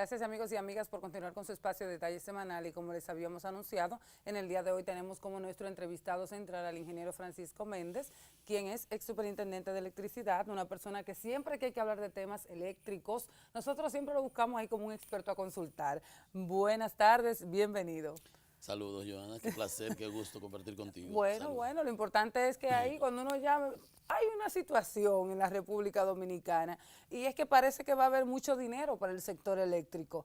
Gracias amigos y amigas por continuar con su espacio de Detalle Semanal y como les habíamos anunciado, en el día de hoy tenemos como nuestro entrevistado central al ingeniero Francisco Méndez, quien es ex superintendente de electricidad, una persona que siempre que hay que hablar de temas eléctricos, nosotros siempre lo buscamos ahí como un experto a consultar. Buenas tardes, bienvenido. Saludos, Joana, qué placer, qué gusto compartir contigo. Bueno, lo importante es que ahí cuando uno llama, hay una situación en la República Dominicana y es que parece que va a haber mucho dinero para el sector eléctrico,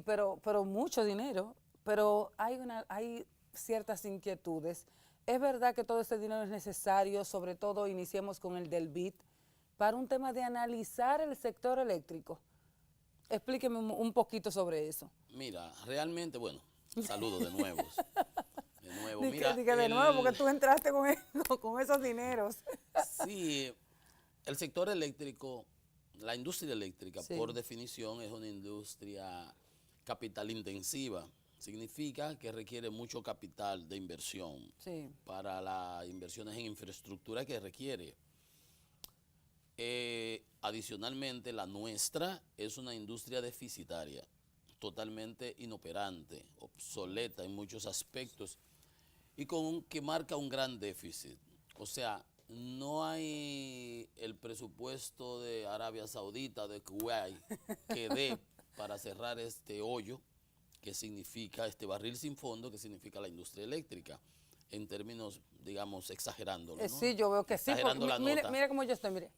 pero mucho dinero, pero hay ciertas inquietudes. Es verdad que todo este dinero es necesario, sobre todo iniciemos con el del BID, para un tema de analizar el sector eléctrico. Explíqueme un poquito sobre eso. Mira, realmente, bueno, saludos de nuevo. De nuevo, Dije mira, de nuevo, porque tú entraste con esos dineros. sí, el sector eléctrico, la industria eléctrica, Sí. por definición, es una industria capital intensiva. Significa que requiere mucho capital de inversión Sí. para las inversiones en infraestructura que requiere. Adicionalmente, la nuestra es una industria deficitaria, totalmente inoperante, obsoleta en muchos aspectos y que marca un gran déficit. O sea, no hay el presupuesto de Arabia Saudita, de Kuwait, que dé para cerrar este hoyo, que significa este barril sin fondo, que significa la industria eléctrica, en términos, digamos, exagerándolo, ¿no? Sí, yo veo que sí, porque Exagerando la nota. mire cómo yo estoy, mire.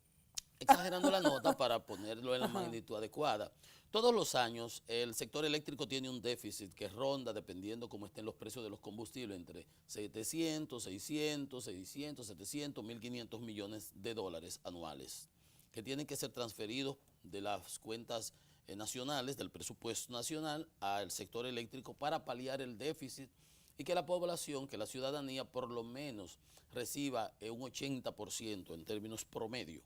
Exagerando la nota para ponerlo en la Ajá. magnitud adecuada. Todos los años el sector eléctrico tiene un déficit que ronda, dependiendo cómo estén los precios de los combustibles, entre 700, 600, 600, 700, 1.500 millones de dólares anuales, que tienen que ser transferidos de las cuentas nacionales, del presupuesto nacional, al sector eléctrico para paliar el déficit y que la población, que la ciudadanía por lo menos reciba un 80% en términos promedio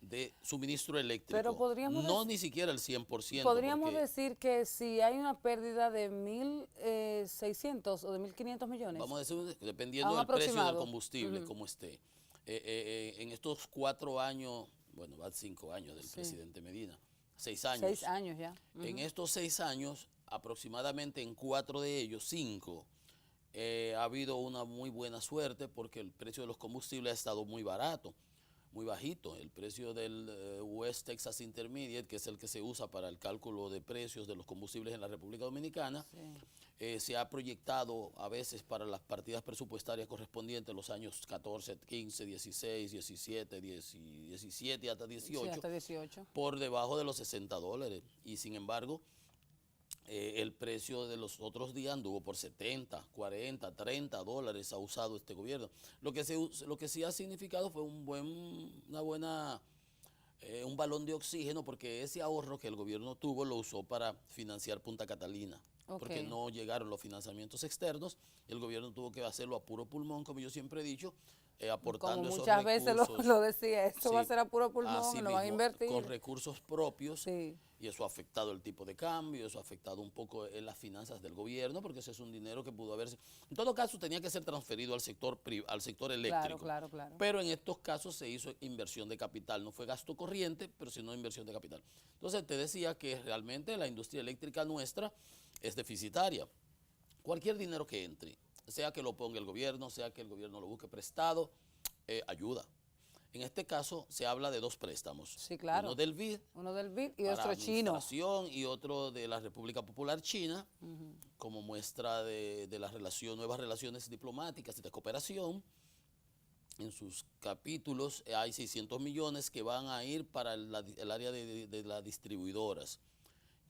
de suministro eléctrico, Pero no ni siquiera el 100%, podríamos porque decir que si hay una pérdida de 1.600 o de 1.500 millones, vamos a decir, a dependiendo un del precio del aproximado. combustible, como esté. En estos 4 años, bueno, va 5 años del Sí, presidente Medina, 6 6 años. años ya. En estos 6 años, aproximadamente en 4 de ellos, 5, ha habido una muy buena suerte porque el precio de los combustibles ha estado muy barato, muy bajito. El precio del West Texas Intermediate, que es el que se usa para el cálculo de precios de los combustibles en la República Dominicana, Sí. se ha proyectado a veces para las partidas presupuestarias correspondientes los años 14, 15, 16, 17, 17 y hasta 18, Sí, hasta 18. por debajo de los $60. Y sin embargo, el precio de los otros días anduvo por 70, 40, 30 dólares ha usado este gobierno. Lo que sí ha significado fue un balón de oxígeno, porque ese ahorro que el gobierno tuvo lo usó para financiar Punta Catalina, porque no llegaron los financiamientos externos y el gobierno tuvo que hacerlo a puro pulmón, como yo siempre he dicho, aportando Como esos muchas veces recursos. lo decía, esto va a Sí, ser a puro pulmón, así lo van a mismo, con invertir. recursos propios, Sí. y eso ha afectado el tipo de cambio, eso ha afectado un poco en las finanzas del gobierno, porque ese es un dinero que pudo haberse, en todo caso tenía que ser transferido al sector eléctrico. Claro. Pero en estos casos se hizo inversión de capital, no fue gasto corriente, pero sino inversión de capital. Entonces te decía que realmente la industria eléctrica nuestra es deficitaria. Cualquier dinero que entre, sea que lo ponga el gobierno, sea que el gobierno lo busque prestado, ayuda. En este caso se habla de 2 préstamos, Sí, claro. uno del BID Uno del BID y para otro chino. administración y otro de la República Popular China, como muestra de las nuevas relaciones diplomáticas y de cooperación. En sus capítulos hay 600 millones que van a ir para el área de las distribuidoras,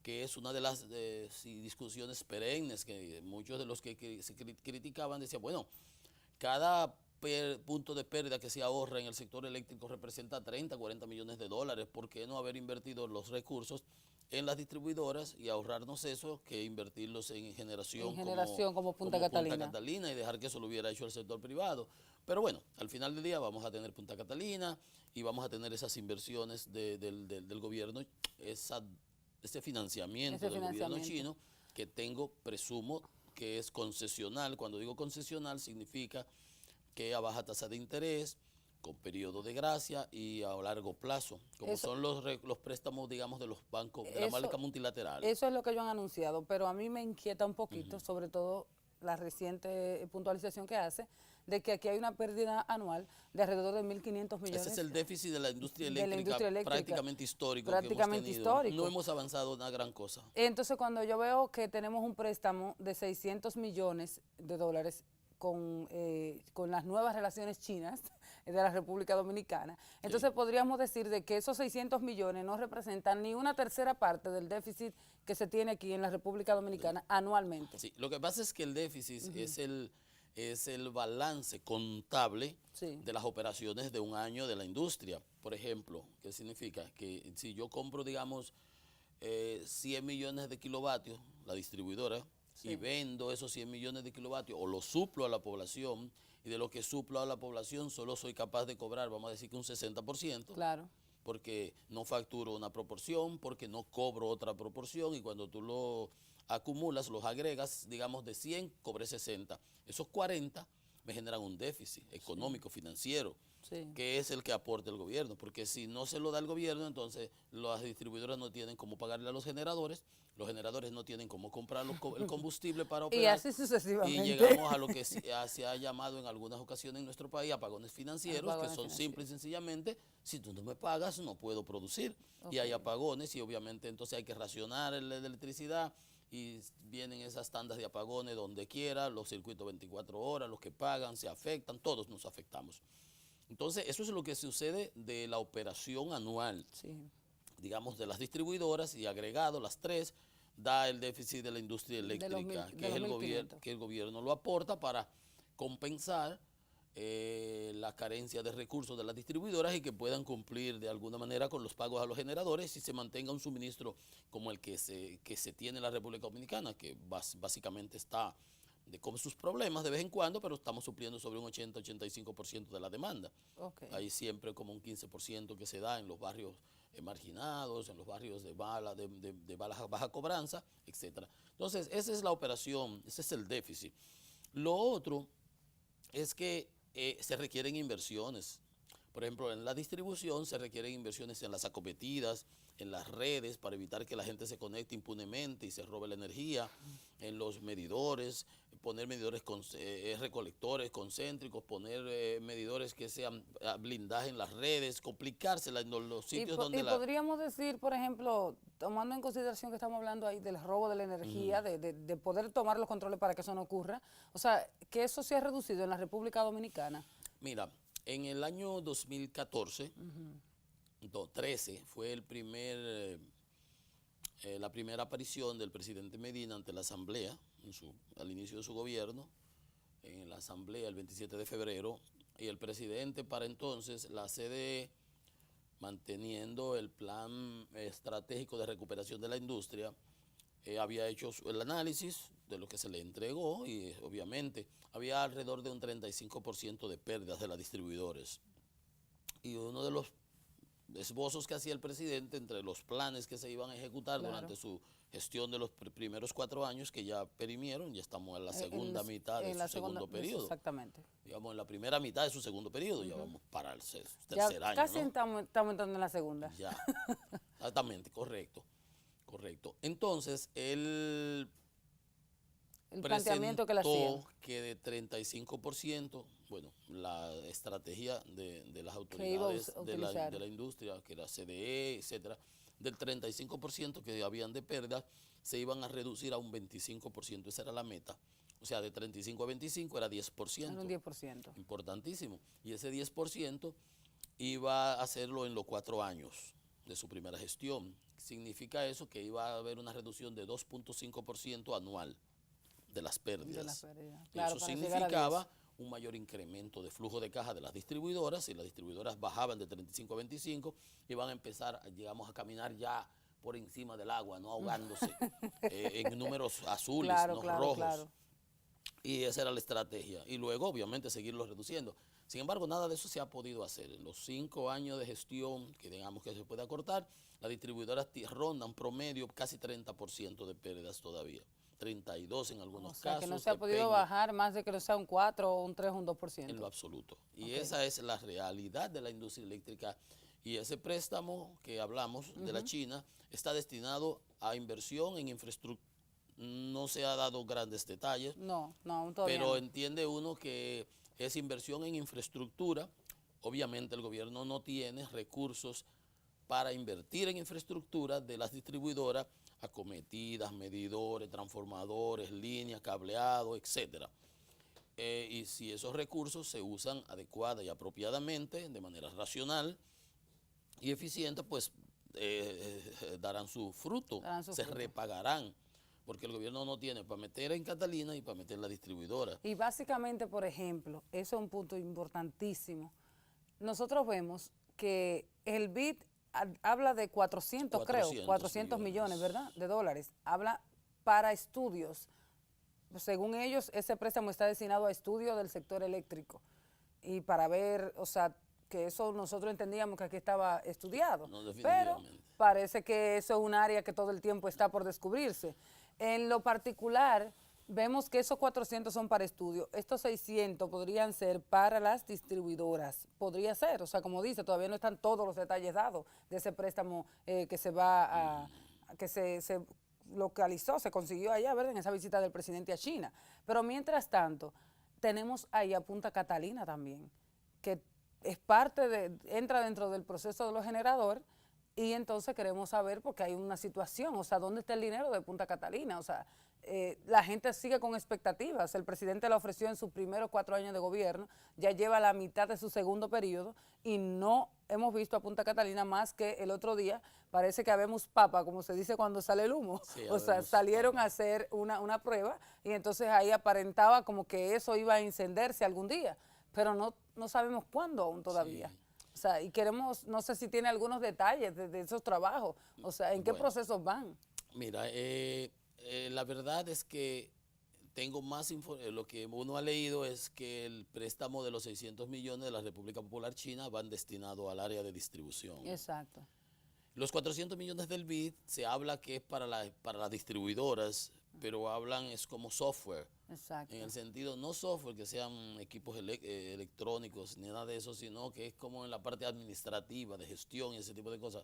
que es una de las discusiones perennes, que muchos de los que se criticaban decían, bueno, cada punto de pérdida que se ahorra en el sector eléctrico representa 30, 40 millones de dólares. ¿Por qué no haber invertido los recursos en las distribuidoras y ahorrarnos eso que invertirlos en generación, Como Punta Catalina. Y dejar que eso lo hubiera hecho el sector privado? Pero bueno, al final del día vamos a tener Punta Catalina y vamos a tener esas inversiones del gobierno, ese financiamiento del gobierno chino, que presumo que es concesional. Cuando digo concesional significa que a baja tasa de interés, con periodo de gracia y a largo plazo, como Eso- son los préstamos, digamos, de los bancos, de la Eso- marca multilateral. Eso es lo que ellos han anunciado, pero a mí me inquieta un poquito, sobre todo la reciente puntualización que hace, de que aquí hay una pérdida anual de alrededor de 1.500 millones. Ese es el déficit de la industria de la eléctrica, industria eléctrica, prácticamente histórico prácticamente que hemos tenido. histórico. No hemos avanzado una gran cosa. Entonces, cuando yo veo que tenemos un préstamo de 600 millones de dólares con las nuevas relaciones chinas de la República Dominicana, entonces podríamos decir de que esos 600 millones no representan ni una tercera parte del déficit que se tiene aquí en la República Dominicana anualmente. Sí, lo que pasa es que el déficit es el balance contable Sí. de las operaciones de un año de la industria. Por ejemplo, ¿qué significa? Que si yo compro, digamos, 100 millones de kilovatios, la distribuidora, y vendo esos 100 millones de kilovatios o los suplo a la población, y de lo que suplo a la población solo soy capaz de cobrar, vamos a decir que un 60%, Claro. porque no facturo una proporción, porque no cobro otra proporción, y cuando tú lo acumulas, los agregas, digamos de 100, cobré 60. Esos 40 me generan un déficit económico, financiero, Sí. que es el que aporta el gobierno, porque si no se lo da el gobierno, entonces las distribuidoras no tienen cómo pagarle a los generadores no tienen cómo comprar el combustible para Y operar. así sucesivamente. Y llegamos a lo que se ha llamado en algunas ocasiones en nuestro país apagones financieros, Apagones que son financieros. simple y sencillamente, si tú no me pagas, no puedo producir. Y hay apagones y obviamente entonces hay que racionar la electricidad y vienen esas tandas de apagones donde quiera, los circuitos 24 horas, los que pagan se afectan, todos nos afectamos. Entonces, eso es lo que sucede de la operación anual, Sí. digamos, de las distribuidoras y agregado las tres, da el déficit de la industria eléctrica, de que los es 1.500. que el gobierno lo aporta para compensar la carencia de recursos de las distribuidoras y que puedan cumplir de alguna manera con los pagos a los generadores y se mantenga un suministro como el que se tiene en la República Dominicana, que básicamente está con sus problemas de vez en cuando, pero estamos supliendo sobre un 80-85% de la demanda. Okay. Hay siempre como un 15% que se da en los barrios marginados, en los barrios de baja cobranza, etcétera. Entonces, esa es la operación, ese es el déficit. Lo otro es que se requieren inversiones. Por ejemplo, en la distribución se requieren inversiones en las acometidas, en las redes para evitar que la gente se conecte impunemente y se robe la energía, en los medidores, poner medidores recolectores concéntricos, poner medidores que sean blindaje en las redes, complicársela en los sitios donde podríamos decir, por ejemplo, tomando en consideración que estamos hablando ahí del robo de la energía, de poder tomar los controles para que eso no ocurra, o sea, que eso se ha reducido en la República Dominicana. Mira, en el año 2014, 13 fue la primera aparición del presidente Medina ante la Asamblea, al inicio de su gobierno, en la Asamblea el 27 de febrero, y el presidente para entonces, la CDE, manteniendo el plan estratégico de recuperación de la industria, había hecho el análisis de lo que se le entregó y obviamente había alrededor de un 35% de pérdidas de las distribuidores. Y uno de los esbozos que hacía el presidente entre los planes que se iban a ejecutar durante su gestión de los primeros 4 años que ya perimieron, ya estamos en la segunda mitad de su segundo periodo. Exactamente. Digamos, en la primera mitad de su segundo periodo, ya vamos para el tercer Ya año, casi ¿no? estamos entrando en la segunda. Ya, exactamente, correcto. Entonces, él El planteamiento que le presentó hacían. que de 35%, bueno, la estrategia de las Que iba a autoridades utilizar. de la industria, que era CDE, etcétera, del 35% que habían de pérdida, se iban a reducir a un 25%, esa era la meta. O sea, de 35 a 25 era 10%. Era un 10%. Importantísimo. Y ese 10% iba a hacerlo en los 4 años de su primera gestión. Significa eso que iba a haber una reducción de 2.5% anual de las pérdidas. De las pérdidas. Y Claro, eso para llegar a significaba un mayor incremento de flujo de caja de las distribuidoras. Si las distribuidoras bajaban de 35 a 25, iban a empezar, digamos, a caminar ya por encima del agua, no ahogándose en números azules, Claro, no claro, rojos. claro. Y esa era la estrategia. Y luego, obviamente, seguirlo reduciendo. Sin embargo, nada de eso se ha podido hacer. En los 5 años de gestión, que digamos que se puede acortar, las distribuidoras rondan promedio casi 30% de pérdidas todavía. 32 en algunos O sea, casos. que no se ha podido depende. bajar más de que no sea un 4, un 3, un 2%. En lo absoluto. Y Ok. esa es la realidad de la industria eléctrica. Y ese préstamo que hablamos de la China está destinado a inversión en infraestructura. No se ha dado grandes detalles, No, aún todavía pero no. entiende uno que es inversión en infraestructura. Obviamente el gobierno no tiene recursos para invertir en infraestructura de las distribuidoras, acometidas, medidores, transformadores, líneas, cableado, etcétera. Y si esos recursos se usan adecuada y apropiadamente, de manera racional y eficiente, pues darán su fruto, Darán su se fruto. repagarán, porque el gobierno no tiene para meter en Catalina y para meter en la distribuidora. Y básicamente, por ejemplo, eso es un punto importantísimo. Nosotros vemos que el BID habla de 400, creo, 400 400 millones, ¿verdad?, de dólares. Habla para estudios. Según ellos, ese préstamo está destinado a estudios del sector eléctrico. Y para ver, o sea, que eso nosotros entendíamos que aquí estaba estudiado. No, Pero definitivamente. parece que eso es un área que todo el tiempo está por descubrirse. En lo particular, vemos que esos 400 son para estudio. Estos 600 podrían ser para las distribuidoras. Podría ser, o sea, como dice, todavía no están todos los detalles dados de ese préstamo que se va a, que se localizó, se consiguió allá, ¿verdad?, en esa visita del presidente a China. Pero mientras tanto, tenemos ahí a Punta Catalina también, que es parte de, entra dentro del proceso de los generadores, y entonces queremos saber, porque hay una situación, o sea, ¿dónde está el dinero de Punta Catalina? O sea, la gente sigue con expectativas. El presidente la ofreció en sus primeros 4 años de gobierno, ya lleva la mitad de su segundo periodo y no hemos visto a Punta Catalina más que el otro día. Parece que habemos papa, como se dice cuando sale el humo. Sí, o sea, habemos salieron papa. a hacer una prueba y entonces ahí aparentaba como que eso iba a encenderse algún día, pero no sabemos cuándo aún todavía. Sí. O sea, y queremos, no sé si tiene algunos detalles de esos trabajos, o sea, ¿en qué Bueno, procesos van? mira, la verdad es que tengo más lo que uno ha leído es que el préstamo de los 600 millones de la República Popular China van destinado al área de distribución. Exacto. Los 400 millones del BID se habla que es para las distribuidoras, pero hablan es como software. Exacto. En el sentido, no software que sean equipos electrónicos ni nada de eso, sino que es como en la parte administrativa, de gestión y ese tipo de cosas.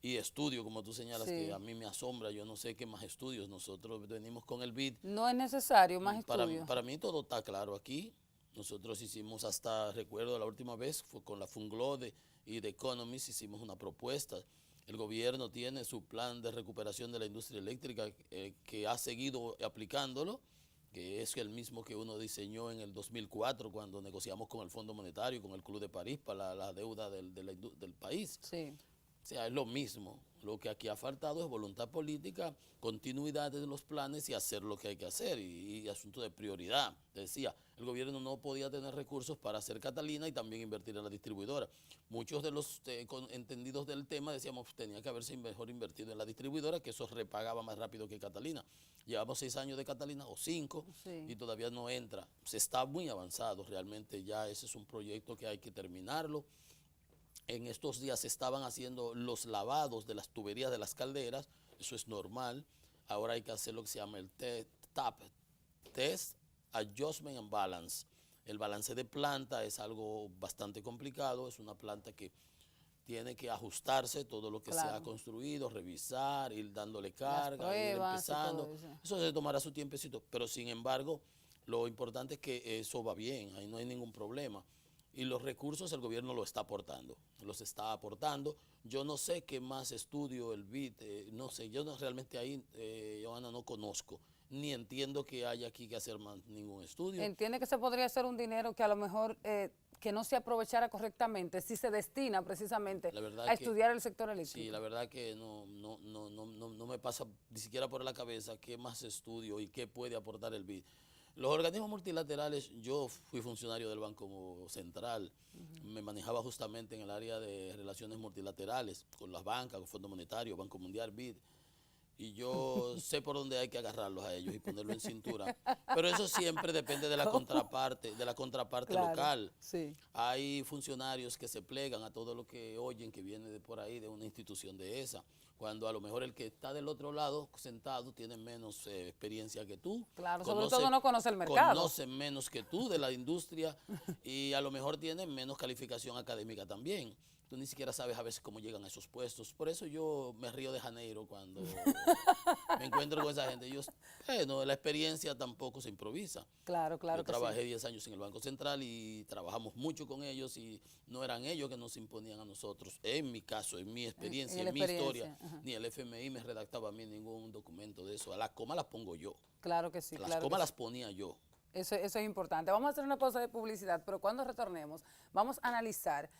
Y estudio, como tú señalas, Sí. que a mí me asombra, yo no sé qué más estudios. Nosotros venimos con el BID. No es necesario más Para, estudios. para mí todo está claro aquí. Nosotros hicimos hasta, recuerdo la última vez, fue con la Funglode y The Economist, hicimos una propuesta. El gobierno tiene su plan de recuperación de la industria eléctrica que ha seguido aplicándolo, que es el mismo que uno diseñó en el 2004 cuando negociamos con el Fondo Monetario, con el Club de París para la deuda del país. Sí. O sea, es lo mismo. Lo que aquí ha faltado es voluntad política, continuidad de los planes y hacer lo que hay que hacer. Y asunto de prioridad. Te decía, el gobierno no podía tener recursos para hacer Catalina y también invertir en la distribuidora. Muchos de los entendidos del tema decíamos tenía que haberse mejor invertido en la distribuidora, que eso repagaba más rápido que Catalina. Llevamos 6 años de Catalina o 5 Sí. y todavía no entra. Se está muy avanzado realmente ya. Ese es un proyecto que hay que terminarlo. En estos días se estaban haciendo los lavados de las tuberías de las calderas, eso es normal. Ahora hay que hacer lo que se llama el TAP, Test, Adjustment and Balance. El balance de planta es algo bastante complicado, es una planta que tiene que ajustarse todo lo que se ha Claro. construido, revisar, ir dándole Las carga, ir pruebas y todo empezando. eso. Eso se tomará su tiempecito, pero sin embargo, lo importante es que eso va bien, ahí no hay ningún problema. Y los recursos el gobierno los está aportando, los está aportando. Yo no sé qué más estudio el BID, no sé, yo no, realmente ahí, Johanna, no conozco, ni entiendo que haya aquí que hacer más ningún estudio. Entiende que se podría hacer un dinero que a lo mejor que no se aprovechara correctamente si se destina precisamente La verdad a que- estudiar el sector eléctrico. Sí, la verdad que no me pasa ni siquiera por la cabeza qué más estudio y qué puede aportar el BID. Los organismos multilaterales, yo fui funcionario del Banco Central, me manejaba justamente en el área de relaciones multilaterales con las bancas, con el Fondo Monetario, Banco Mundial, BID. y yo sé por dónde hay que agarrarlos a ellos y ponerlo en cintura. Pero eso siempre depende de la contraparte Claro, local. sí. Hay funcionarios que se plegan a todo lo que oyen que viene de por ahí, de una institución de esa, cuando a lo mejor el que está del otro lado sentado tiene menos experiencia que tú. Claro, sobre todo no conoce el mercado. Conoce menos que tú de la industria y a lo mejor tiene menos calificación académica también. Tú ni siquiera sabes a veces cómo llegan a esos puestos. Por eso yo me río de Janeiro cuando me encuentro con esa gente. Bueno, la experiencia tampoco se improvisa. Claro, claro Yo que trabajé sí. 10 años en el Banco Central y trabajamos mucho con ellos y no eran ellos que nos imponían a nosotros. En mi caso, en mi experiencia, la en mi historia, experiencia, ajá. ni el FMI me redactaba a mí ningún documento de eso. A las comas las pongo yo. Claro que sí, Las claro que comas sí. las ponía yo. Eso es importante. Vamos a hacer una pausa de publicidad, pero cuando retornemos vamos a analizar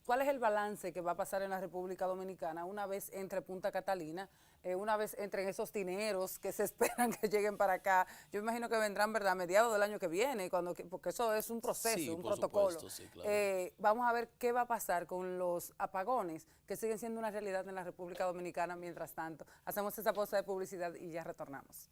cuál es el balance que va a pasar en la República Dominicana una vez entre Punta Catalina, una vez entren esos dineros que se esperan que lleguen para acá. Yo imagino que vendrán, ¿verdad?, a mediados del año que viene, porque eso es un proceso, Sí, un por protocolo. supuesto, sí, claro. Vamos a ver qué va a pasar con los apagones que siguen siendo una realidad en la República Dominicana. Mientras tanto, hacemos esa pausa de publicidad y ya retornamos.